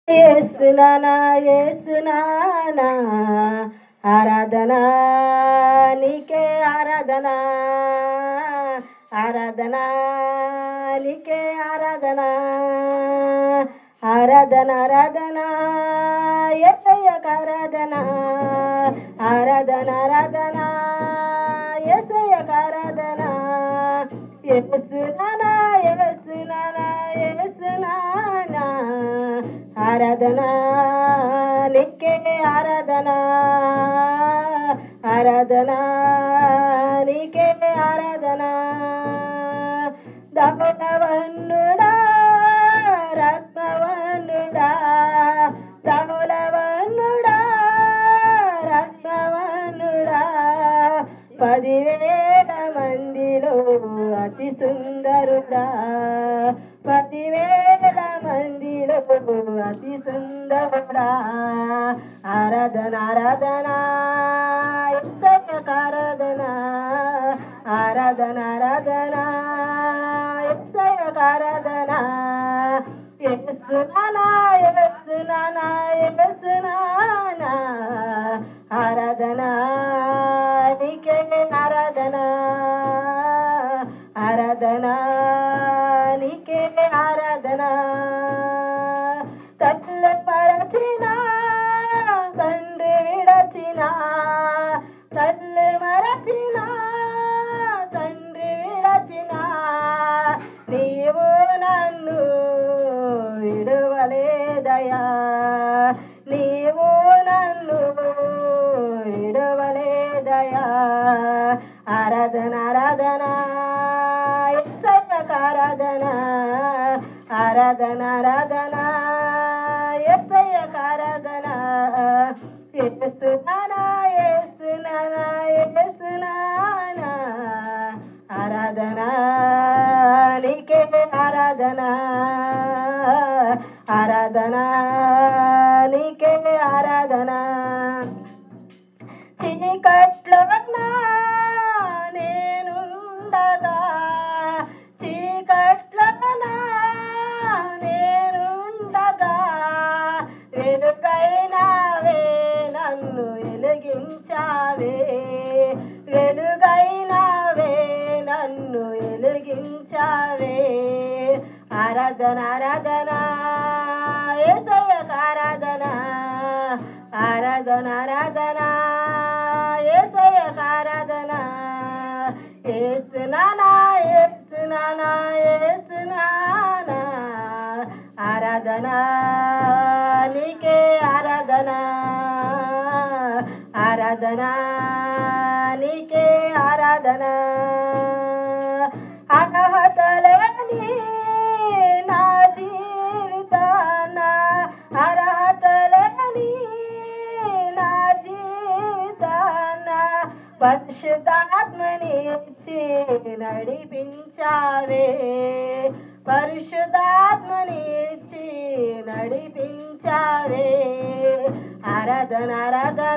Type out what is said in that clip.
యేసునానా యేసునానా ఆరాధన నీకే ఆరాధన ఆరాధన నీకే ఆరాధన ఆరాధన ఆరాధన యేసయ్యకు ఆరాధన ఆరాధన ఆరాధన యేసయ్యకు ఆరాధన యేసునానా యేసునానా యేసునానా ఆరాధన నీకే ఆరాధన ఆరాధన నీకే ఆరాధన ధవళవన్నుడా రత్నవన్నుడా ధవళవన్నుడా రత్నవన్నుడా 10,000 మందిలో అతి సుందరుడా 10,000 మందిలో అతి సుందరుడా ఆరాధన ఆరాధన యేసయ్యకు ఆరాధన ఆరాధన ఆరాధన యేసయ్యకు ఆరాధన యేసునానా యేసునానా యేసునానా ఆరాధన నీకే ఆరాధన ఆరాధన నీకే ఆరాధన తల్లి మరచిన తండ్రి విడచిన తల్లి మరచిన తండ్రి విడచిన నీవు నన్ను విడువలేదయా నీవు నన్ను విడువలేదయా ఆరాధన ఆరాధన యేసయ్యకు ఆరాధన ఆరాధన ఆరాధన యేసయ్యకు ఆరాధన యేసునానా యేసునానా యేసునానా ఆరాధన నీకే ఆరాధన ఆరాధన నీకే ఆరాధన చీకట్లో నేనుండగా చీకట్లో నేనుండగా వెలుగైనావే నన్ను వెలిగించావే వెలుగైనావే నన్ను వెలిగించావే ఆరాధన ఆరాధన యేసయ్యకు ఆరాధన ఆరాధన ఆరాధన యేసయ్యకు ఆరాధన యేసునానా యేసునానా యేసునానా ఆరాధన నీకే ఆరాధన ఆరాధన నీకే ఆరాధన అర్హతలేని నా జీవితాన అర్హతలేని నా జీవితాన పరిశుద్ధాత్మనిచ్చి నడిపించావే పరిశుద్ధాత్మనిచ్చి నడిపించావే ఆరాధన ఆరాధన